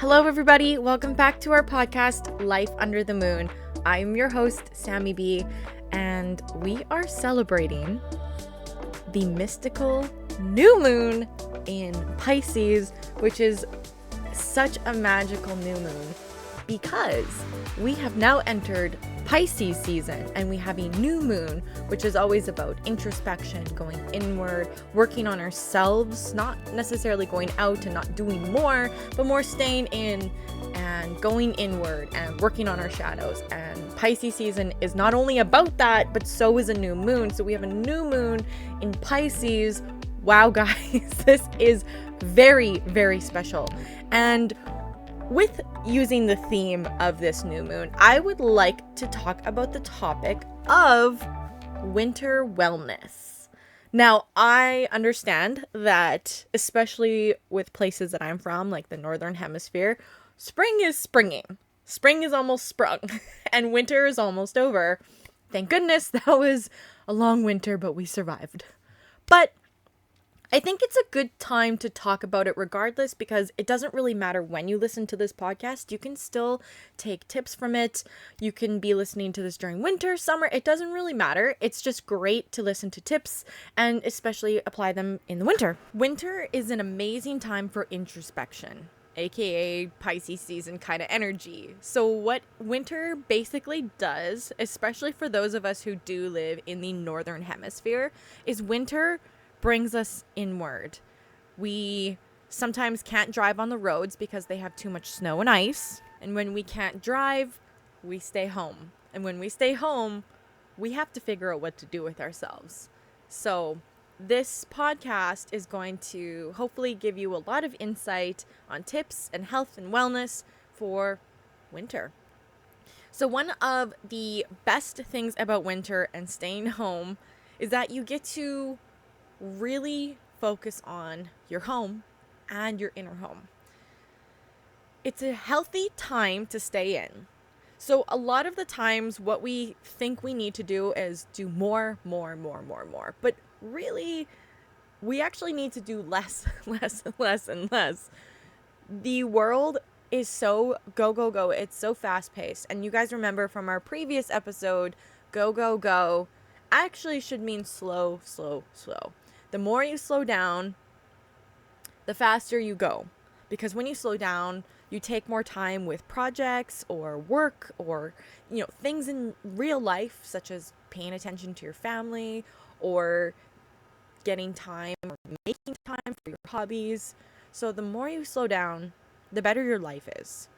Hello, everybody. Welcome back to our podcast, Life Under the Moon. I'm your host, Sammy B, and we are celebrating the mystical new moon in Pisces, which is such a magical new moon because we have now entered Pisces season and we have a new moon, which is always about introspection, going inward, working on ourselves, not necessarily going out and not doing more, but more staying in and going inward and working on our shadows. And Pisces season is not only about that, but so is a new moon. So we have a new moon in Pisces. Wow, guys, this is very, very special. And with using the theme of this new moon, I would like to talk about the topic of winter wellness. Now, I understand that, especially with places that I'm from, like the Northern Hemisphere, spring is springing. Spring is almost sprung, and winter is almost over. Thank goodness that was a long winter, but we survived. But I think it's a good time to talk about it regardless, because it doesn't really matter when you listen to this podcast. You can still take tips from it. You can be listening to this during winter, summer. It doesn't really matter. It's just great to listen to tips and especially apply them in the winter. Winter is an amazing time for introspection, aka Pisces season kind of energy. So what winter basically does, especially for those of us who do live in the Northern Hemisphere, is winter brings us inward. We sometimes can't drive on the roads because they have too much snow and ice. And when we can't drive, we stay home. And when we stay home, we have to figure out what to do with ourselves. So this podcast is going to hopefully give you a lot of insight on tips and health and wellness for winter. So one of the best things about winter and staying home is that you get to really focus on your home and your inner home. It's a healthy time to stay in. So a lot of the times what we think we need to do is do more. But really, we actually need to do less and less. The world is so go. It's so fast paced. And you guys remember from our previous episode, go actually should mean slow. The more you slow down, the faster you go. Because when you slow down, you take more time with projects or work or, things in real life, such as paying attention to your family or getting time or making time for your hobbies. So the more you slow down, the better your life is.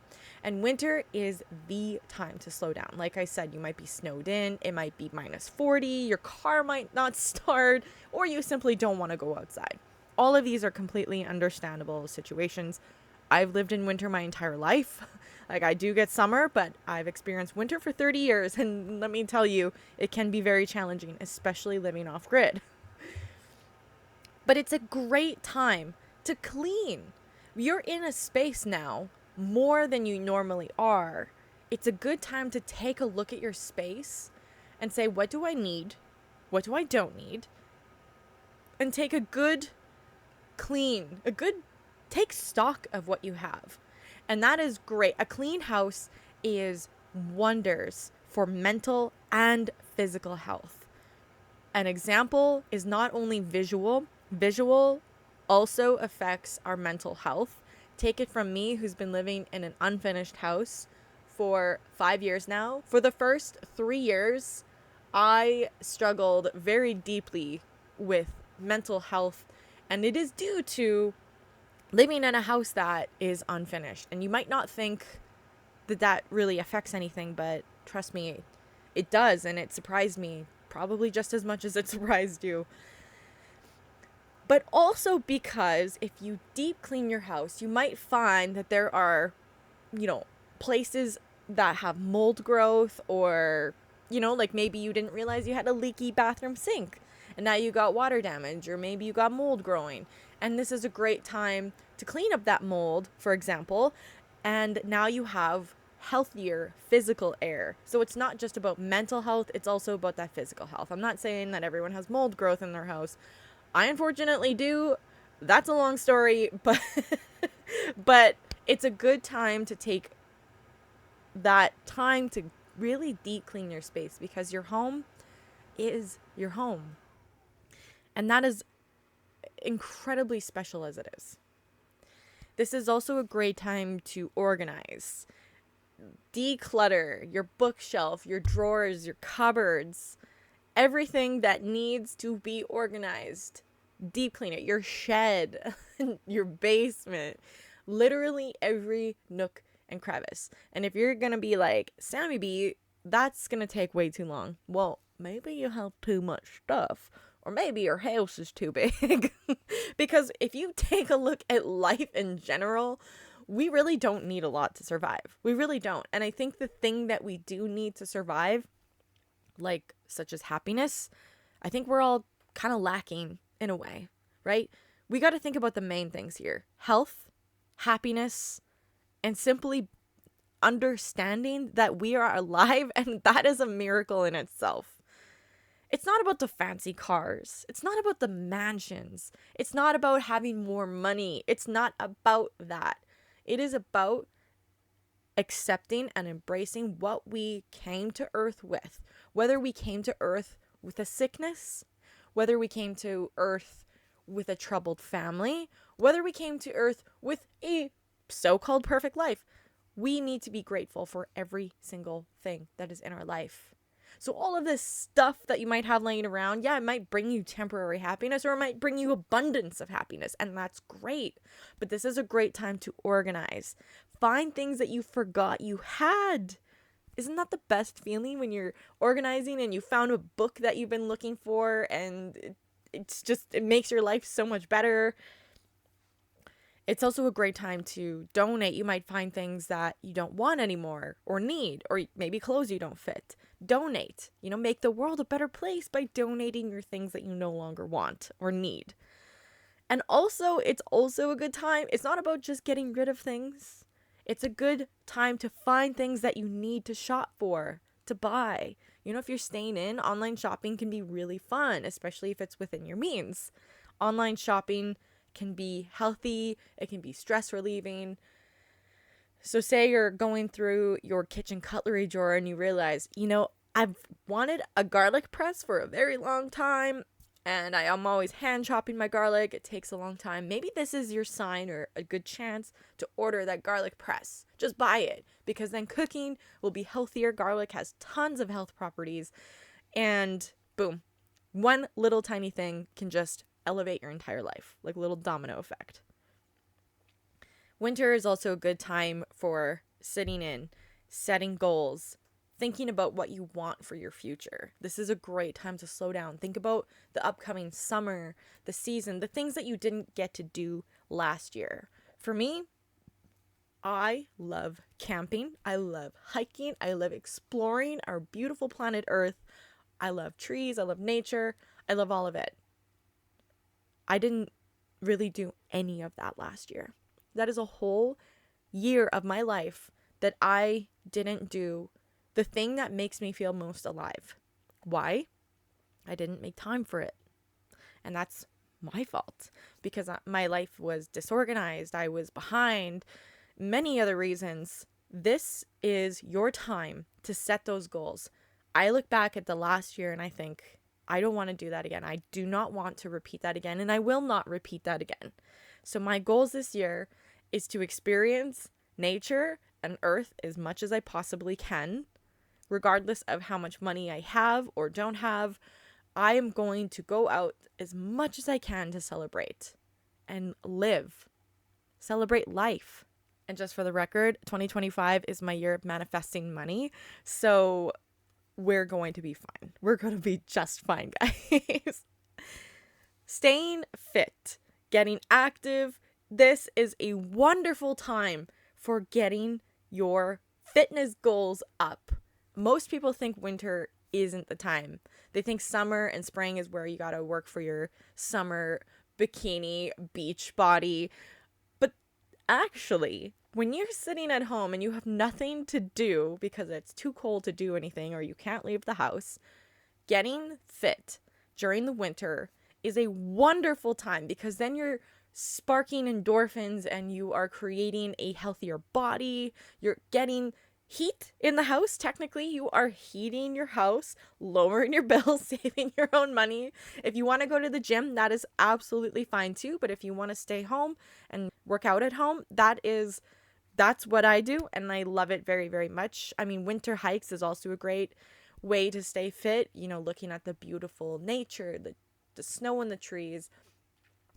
And winter is the time to slow down. Like I said, you might be snowed in, it might be minus 40, your car might not start, or you simply don't want to go outside. All of these are completely understandable situations. I've lived in winter my entire life. Like, I do get summer, but I've experienced winter for 30 years, and let me tell you, it can be very challenging, especially living off grid. But it's a great time to clean. You're in a space now more than you normally are. It's a good time to take a look at your space and say, what do I need? What do I don't need? And take a good take stock of what you have. And that is great. A clean house is wonders for mental and physical health. An example is not only visual also affects our mental health. Take it from me, who's been living in an unfinished house for 5 years now. For the first 3 years, I struggled very deeply with mental health, and it is due to living in a house that is unfinished. And you might not think that really affects anything, but trust me, it does, and it surprised me probably just as much as it surprised you. But also because if you deep clean your house, you might find that there are, places that have mold growth, or, like maybe you didn't realize you had a leaky bathroom sink and now you got water damage, or maybe you got mold growing. And this is a great time to clean up that mold, for example, and now you have healthier physical air. So it's not just about mental health, it's also about that physical health. I'm not saying that everyone has mold growth in their house. I unfortunately do. That's a long story, but it's a good time to take that time to really deep clean your space, because your home is your home. And that is incredibly special as it is. This is also a great time to organize, declutter your bookshelf, your drawers, your cupboards, everything that needs to be organized. Deep clean it, your shed, your basement, literally every nook and crevice. And if you're gonna be like, Sammy B, that's gonna take way too long. Well, maybe you have too much stuff, or maybe your house is too big. Because if you take a look at life in general, we really don't need a lot to survive. We really don't. And I think the thing that we do need to survive, like such as happiness, I think we're all kind of lacking in a way, right? We got to think about the main things here: health, happiness, and simply understanding that we are alive, and that is a miracle in itself. It's not about the fancy cars. It's not about the mansions. It's not about having more money. It's not about that. It is about accepting and embracing what we came to earth with. Whether we came to earth with a sickness, whether we came to earth with a troubled family, whether we came to earth with a so-called perfect life, we need to be grateful for every single thing that is in our life. So all of this stuff that you might have laying around, yeah, it might bring you temporary happiness, or it might bring you abundance of happiness, and that's great. But this is a great time to organize. Find things that you forgot you had. Isn't that the best feeling when you're organizing and you found a book that you've been looking for, and it makes your life so much better? It's also a great time to donate. You might find things that you don't want anymore or need, or maybe clothes you don't fit. Donate. Make the world a better place by donating your things that you no longer want or need. And also, it's also a good time. It's not about just getting rid of things. It's a good time to find things that you need to shop for, to buy. If you're staying in, online shopping can be really fun, especially if it's within your means. Online shopping can be healthy, it can be stress relieving. So say you're going through your kitchen cutlery drawer and you realize, I've wanted a garlic press for a very long time, and I am always hand chopping my garlic. It takes a long time. Maybe this is your sign or a good chance to order that garlic press. Just buy it, because then cooking will be healthier. Garlic has tons of health properties, and boom, one little tiny thing can just elevate your entire life, like a little domino effect. Winter is also a good time for sitting in, setting goals, thinking about what you want for your future. This is a great time to slow down. Think about the upcoming summer, the season, the things that you didn't get to do last year. For me, I love camping. I love hiking. I love exploring our beautiful planet Earth. I love trees. I love nature. I love all of it. I didn't really do any of that last year. That is a whole year of my life that I didn't do the thing that makes me feel most alive. Why? I didn't make time for it. And that's my fault, because my life was disorganized. I was behind. Many other reasons. This is your time to set those goals. I look back at the last year and I think, I don't want to do that again. I do not want to repeat that again, and I will not repeat that again. So my goals this year is to experience nature and earth as much as I possibly can, regardless of how much money I have or don't have. I am going to go out as much as I can to celebrate and live, celebrate life. And just for the record, 2025 is my year of manifesting money. So we're going to be fine. We're going to be just fine, guys. Staying fit, getting active. This is a wonderful time for getting your fitness goals up. Most people think winter isn't the time. They think summer and spring is where you got to work for your summer bikini beach body. But actually, when you're sitting at home and you have nothing to do because it's too cold to do anything or you can't leave the house, getting fit during the winter is a wonderful time, because then you're sparking endorphins and you are creating a healthier body. You're getting heat in the house. Technically, you are heating your house, lowering your bills, saving your own money. If you want to go to the gym, that is absolutely fine too. But if you want to stay home and work out at home, that's what I do, and I love it very, very much. I mean, winter hikes is also a great way to stay fit, looking at the beautiful nature, the snow in the trees.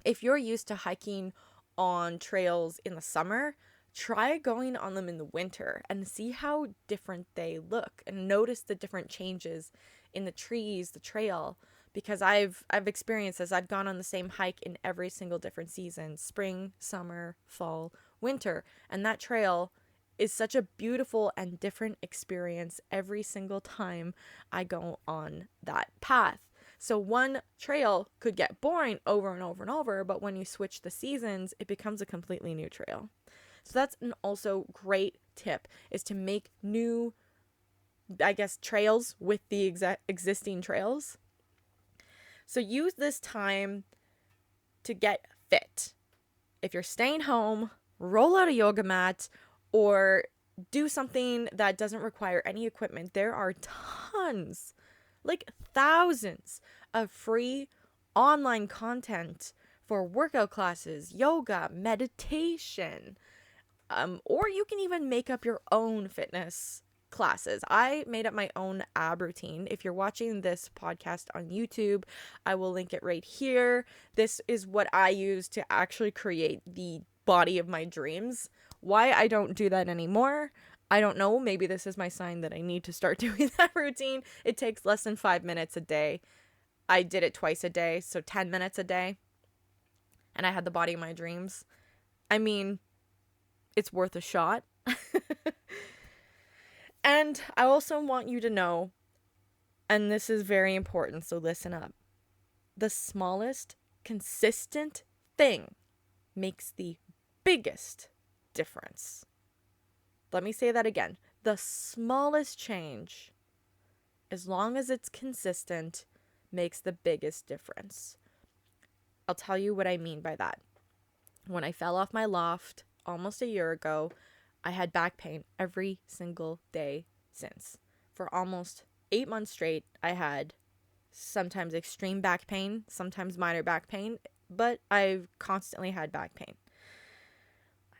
If you're used to hiking on trails in the summer, try going on them in the winter and see how different they look, and notice the different changes in the trees, the trail, because I've experienced this. I've gone on the same hike in every single different season: spring, summer, fall, winter, and that trail is such a beautiful and different experience every single time I go on that path. So one trail could get boring over and over and over, but when you switch the seasons, it becomes a completely new trail. So that's an also great tip, is to make new, trails with the existing trails. So use this time to get fit. If you're staying home, roll out a yoga mat or do something that doesn't require any equipment. There are tons, like thousands of free online content for workout classes, yoga, meditation, or you can even make up your own fitness classes. I made up my own ab routine. If you're watching this podcast on YouTube, I will link it right here. This is what I use to actually create the body of my dreams. Why I don't do that anymore, I don't know. Maybe this is my sign that I need to start doing that routine. It takes less than 5 minutes a day. I did it twice a day, so 10 minutes a day. And I had the body of my dreams. I mean, it's worth a shot. And I also want you to know, and this is very important, so listen up. The smallest consistent thing makes the biggest difference. Let me say that again. The smallest change, as long as it's consistent, makes the biggest difference. I'll tell you what I mean by that. When I fell off my loft almost a year ago, I had back pain every single day since. For almost 8 months straight, I had sometimes extreme back pain, sometimes minor back pain, but I've constantly had back pain.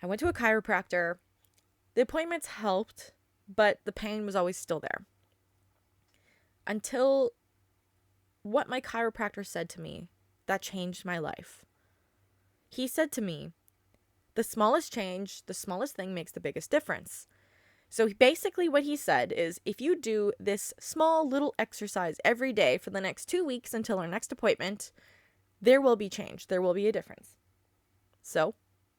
I went to a chiropractor. The appointments helped, but the pain was always still there. Until what my chiropractor said to me, that changed my life. He said to me, the smallest change, the smallest thing makes the biggest difference. So basically what he said is, if you do this small little exercise every day for the next 2 weeks until our next appointment, there will be change. There will be a difference. So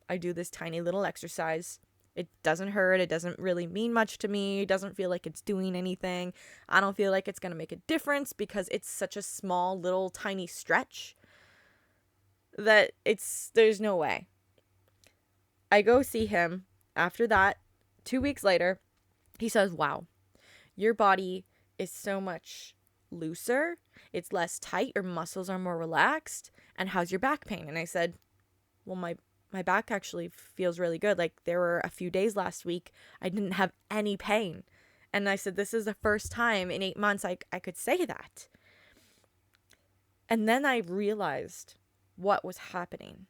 I do this tiny little exercise. It doesn't hurt. It doesn't really mean much to me. It doesn't feel like it's doing anything. I don't feel like it's going to make a difference because it's such a small little tiny stretch that there's no way. I go see him after that. 2 weeks later, he says, wow, your body is so much looser. It's less tight. Your muscles are more relaxed. And how's your back pain? And I said, well, my back actually feels really good. Like, there were a few days last week I didn't have any pain. And I said, this is the first time in 8 months I could say that. And then I realized what was happening.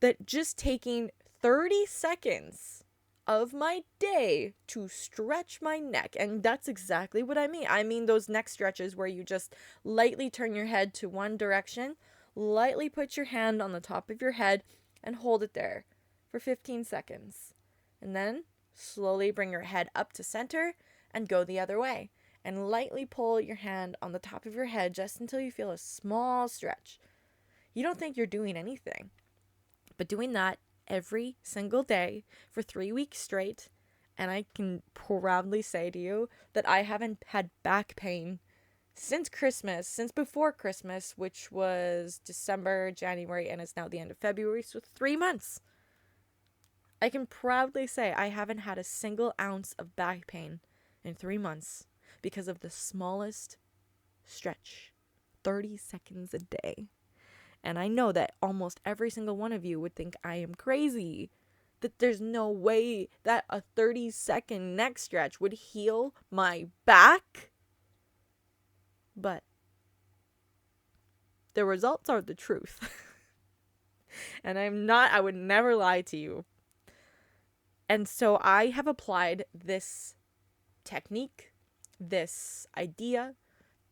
That just taking 30 seconds of my day to stretch my neck, and that's exactly what I mean. I mean those neck stretches where you just lightly turn your head to one direction, lightly put your hand on the top of your head and hold it there for 15 seconds. And then slowly bring your head up to center and go the other way. And lightly pull your hand on the top of your head just until you feel a small stretch. You don't think you're doing anything. But doing that every single day for 3 weeks straight, and I can proudly say to you that I haven't had back pain since before Christmas, which was December, January, and it's now the end of February, so 3 months. I can proudly say I haven't had a single ounce of back pain in 3 months because of the smallest stretch, 30 seconds a day. And I know that almost every single one of you would think I am crazy. That there's no way that a 30-second neck stretch would heal my back. But the results are the truth. And I would never lie to you. And so I have applied this technique, this idea,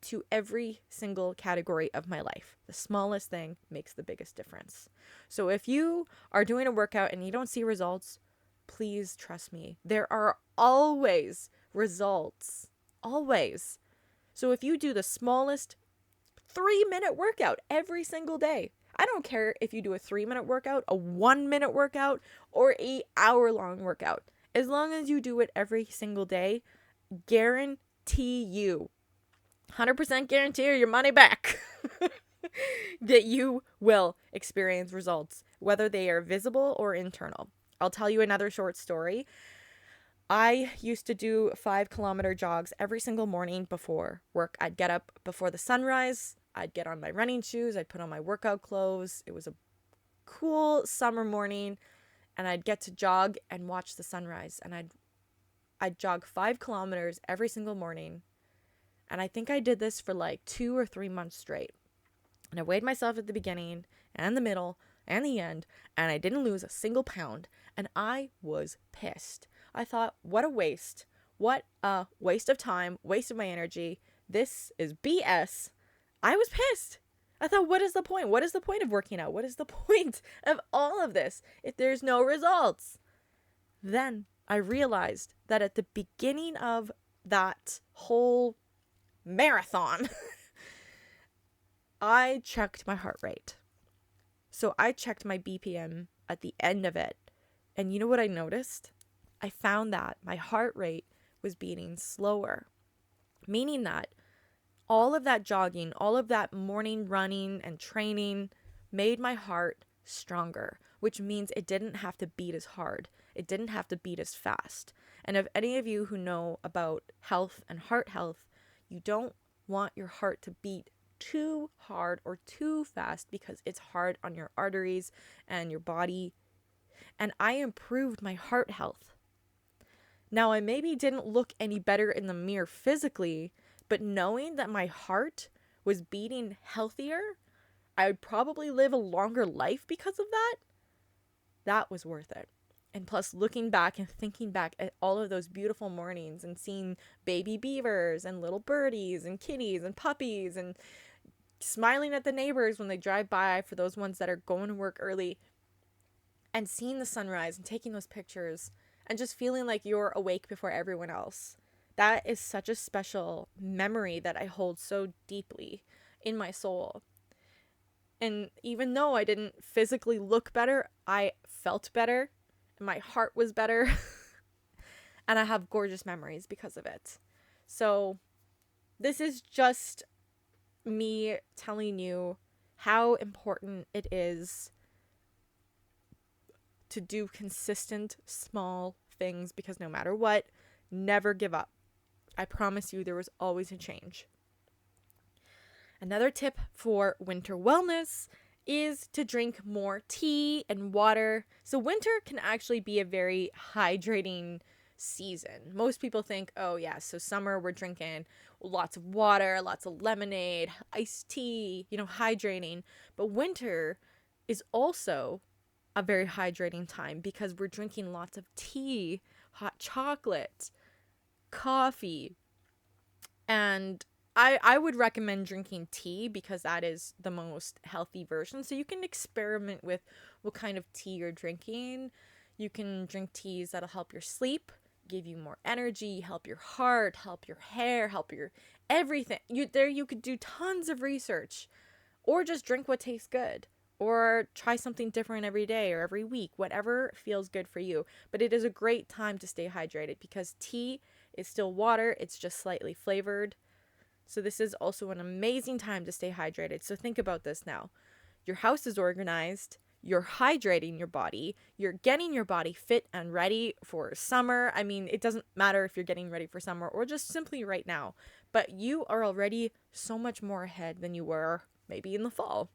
to every single category of my life. The smallest thing makes the biggest difference. So if you are doing a workout and you don't see results, please trust me. There are always results. Always. So if you do the smallest 3-minute workout every single day, I don't care if you do a 3-minute workout, a 1-minute workout, or an hour-long workout. As long as you do it every single day, guarantee you, 100% guarantee your money back, that you will experience results, whether they are visible or internal. I'll tell you another short story. I used to do 5-kilometer jogs every single morning before work. I'd get up before the sunrise. I'd get on my running shoes. I'd put on my workout clothes. It was a cool summer morning, and I'd get to jog and watch the sunrise. And I'd jog 5 kilometers every single morning. And I think I did this for like 2 or 3 months straight. And I weighed myself at the beginning and the middle and the end, and I didn't lose a single pound. And I was pissed. I thought, what a waste. What a waste of time, waste of my energy. This is BS. I was pissed. I thought, what is the point? What is the point of working out? What is the point of all of this if there's no results? Then I realized that at the beginning of that whole marathon, I checked my heart rate. So I checked my BPM at the end of it. And you know what I noticed? I found that my heart rate was beating slower, meaning that all of that jogging, all of that morning running and training made my heart stronger, which means it didn't have to beat as hard. It didn't have to beat as fast. And if any of you who know about health and heart health, you don't want your heart to beat too hard or too fast because it's hard on your arteries and your body. And I improved my heart health. Now, I maybe didn't look any better in the mirror physically, but knowing that my heart was beating healthier, I would probably live a longer life because of that. That was worth it. And plus, looking back and thinking back at all of those beautiful mornings and seeing baby beavers and little birdies and kitties and puppies and smiling at the neighbors when they drive by, for those ones that are going to work early, and seeing the sunrise and taking those pictures and just feeling like you're awake before everyone else. That is such a special memory that I hold so deeply in my soul. And even though I didn't physically look better, I felt better. And my heart was better. And I have gorgeous memories because of it. So this is just me telling you how important it is to do consistent small things, because no matter what, never give up. I promise you there was always a change. Another tip for winter wellness is to drink more tea and water. So winter can actually be a very hydrating season. Most people think, oh yeah, so summer we're drinking lots of water, lots of lemonade, iced tea, hydrating. But winter is also a very hydrating time because we're drinking lots of tea, hot chocolate, coffee. And I would recommend drinking tea because that is the most healthy version. So you can experiment with what kind of tea you're drinking. You can drink teas that'll help your sleep, give you more energy, help your heart, help your hair, help your everything. You could do tons of research, or just drink what tastes good, or try something different every day or every week, whatever feels good for you. But it is a great time to stay hydrated because tea is still water. It's just slightly flavored. So this is also an amazing time to stay hydrated. So think about this now. Your house is organized. You're hydrating your body. You're getting your body fit and ready for summer. I mean, it doesn't matter if you're getting ready for summer or just simply right now. But you are already so much more ahead than you were maybe in the fall.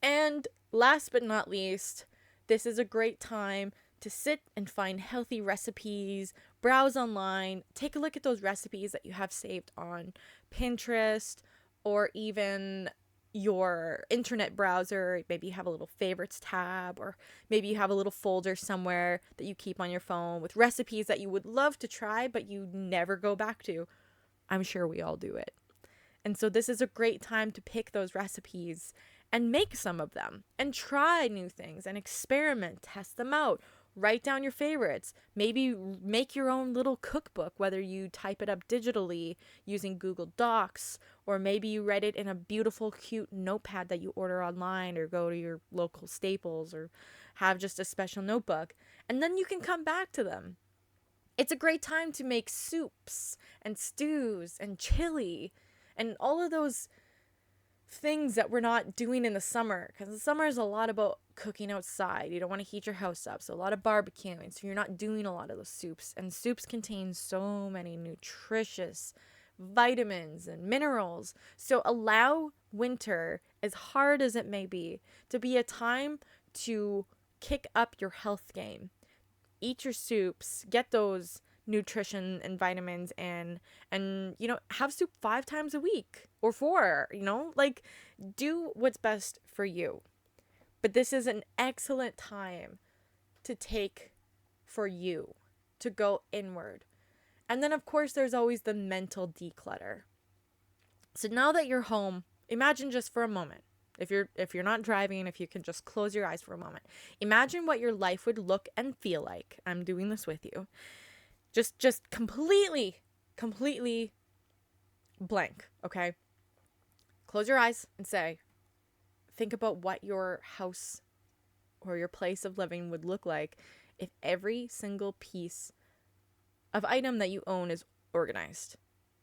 And last but not least, this is a great time to sit and find healthy recipes, browse online, take a look at those recipes that you have saved on Pinterest or even your internet browser. Maybe you have a little favorites tab, or maybe you have a little folder somewhere that you keep on your phone with recipes that you would love to try but you never go back to. I'm sure we all do it. And so this is a great time to pick those recipes and make some of them and try new things and experiment, test them out. Write down your favorites. Maybe make your own little cookbook, whether you type it up digitally using Google Docs, or maybe you write it in a beautiful, cute notepad that you order online, or go to your local Staples, or have just a special notebook. And then you can come back to them. It's a great time to make soups and stews and chili and all of those things that we're not doing in the summer, because the summer is a lot about cooking outside. You don't want to heat your house up, so a lot of barbecuing, so you're not doing a lot of those soups. And soups contain so many nutritious vitamins and minerals. So allow winter, as hard as it may be a time to kick up your health game. Eat your soups, get those nutrition and vitamins, and have soup 5 times a week or 4, like, do what's best for you. But this is an excellent time to take for you, to go inward. And then of course there's always the mental declutter. So now that you're home, imagine just for a moment, if you're not driving, if you can just close your eyes for a moment, imagine what your life would look and feel like. I'm doing this with you. Just completely blank, okay? Close your eyes and think about what your house or your place of living would look like if every single piece of item that you own is organized.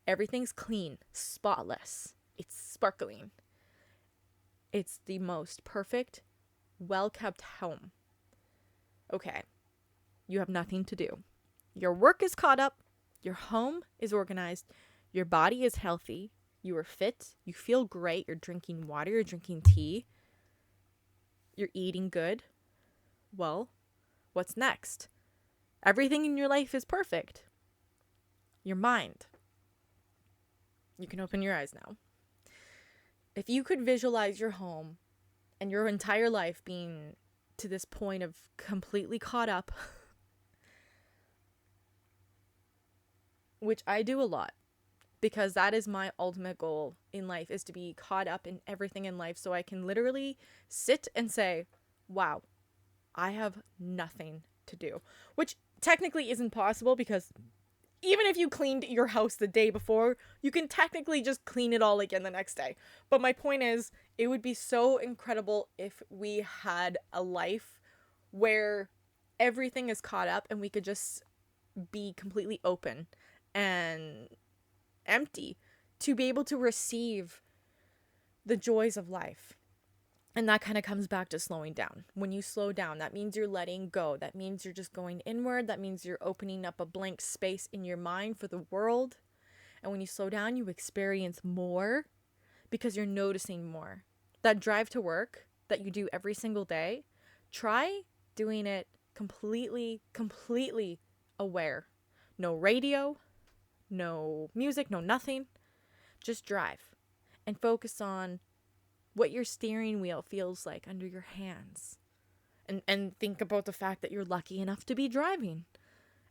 Everything's clean, spotless. It's sparkling. It's the most perfect, well-kept home. Okay, you have nothing to do. Your work is caught up, your home is organized, your body is healthy, you are fit, you feel great, you're drinking water, you're drinking tea, you're eating good. Well, what's next? Everything in your life is perfect. Your mind. You can open your eyes now. If you could visualize your home and your entire life being to this point of completely caught up, which I do a lot, because that is my ultimate goal in life, is to be caught up in everything in life, so I can literally sit and say, wow, I have nothing to do, which technically isn't possible, because even if you cleaned your house the day before, you can technically just clean it all again the next day. But my point is, it would be so incredible if we had a life where everything is caught up and we could just be completely open and empty to be able to receive the joys of life. And that kind of comes back to slowing down. When you slow down, that means you're letting go. That means you're just going inward. That means you're opening up a blank space in your mind for the world. And when you slow down, you experience more because you're noticing more. That drive to work that you do every single day, try doing it completely aware. No radio, no music, no nothing. Just drive and focus on what your steering wheel feels like under your hands. And think about the fact that you're lucky enough to be driving.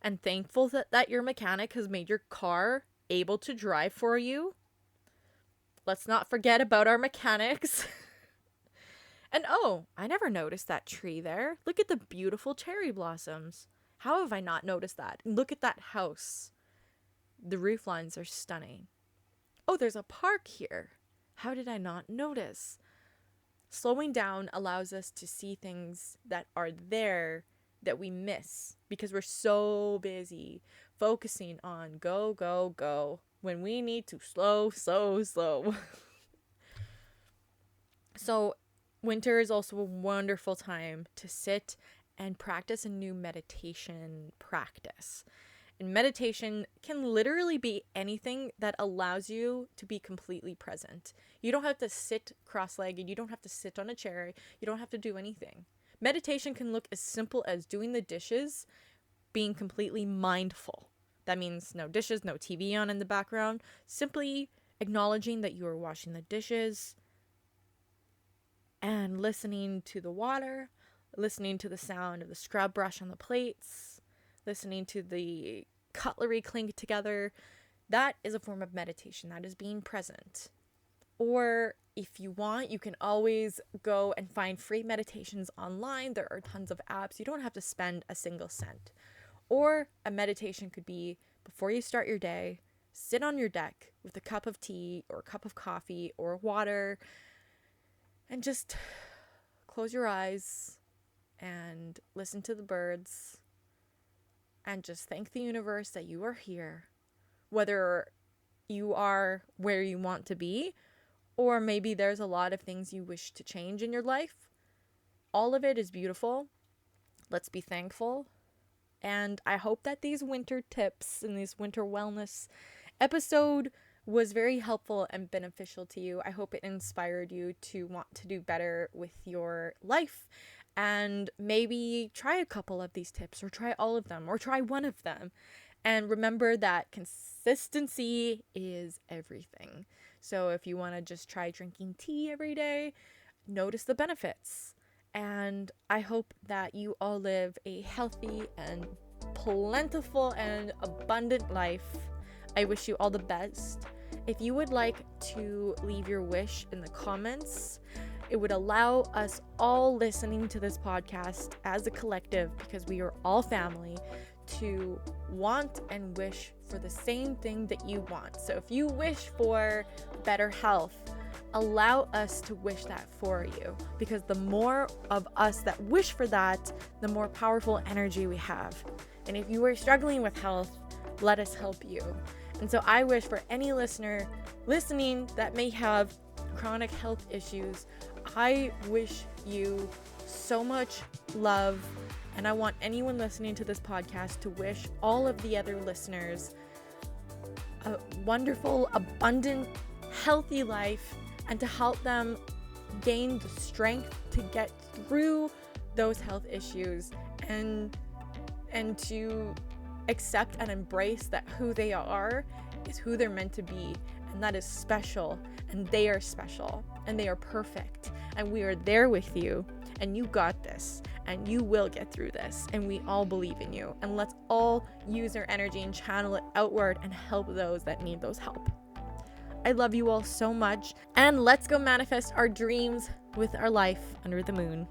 And thankful that your mechanic has made your car able to drive for you. Let's not forget about our mechanics. And oh, I never noticed that tree there. Look at the beautiful cherry blossoms. How have I not noticed that? Look at that house. The roof lines are stunning. Oh, there's a park here. How did I not notice? Slowing down allows us to see things that are there that we miss because we're so busy focusing on go, go, go when we need to slow. So winter is also a wonderful time to sit and practice a new meditation practice. And meditation can literally be anything that allows you to be completely present. You don't have to sit cross-legged. You don't have to sit on a chair. You don't have to do anything. Meditation can look as simple as doing the dishes, being completely mindful. That means no dishes, no TV on in the background. Simply acknowledging that you are washing the dishes and listening to the water, listening to the sound of the scrub brush on the plates, listening to the cutlery clink together. That is a form of meditation. That is being present. Or if you want, you can always go and find free meditations online. There are tons of apps. You don't have to spend a single cent. Or a meditation could be before you start your day, sit on your deck with a cup of tea or a cup of coffee or water and just close your eyes and listen to the birds and just thank the universe that you are here, whether you are where you want to be, or maybe there's a lot of things you wish to change in your life. All of it is beautiful. Let's be thankful. And I hope that these winter tips and this winter wellness episode was very helpful and beneficial to you. I hope it inspired you to want to do better with your life. And maybe try a couple of these tips, or try all of them, or try one of them. And remember that consistency is everything. So if you want to just try drinking tea every day, notice the benefits. And I hope that you all live a healthy and plentiful and abundant life. I wish you all the best. If you would like to leave your wish in the comments, it would allow us all listening to this podcast as a collective, because we are all family, to want and wish for the same thing that you want. So if you wish for better health, allow us to wish that for you, because the more of us that wish for that, the more powerful energy we have. And if you are struggling with health, let us help you. And so I wish for any listener listening that may have chronic health issues, I wish you so much love. And I want anyone listening to this podcast to wish all of the other listeners a wonderful, abundant, healthy life, and to help them gain the strength to get through those health issues, and to accept and embrace that who they are is who they're meant to be, and that is special, and they are special, and they are perfect, and we are there with you, and you got this, and you will get through this, and we all believe in you. And let's all use our energy and channel it outward and help those that need those help. I love you all so much, and let's go manifest our dreams with our life under the moon.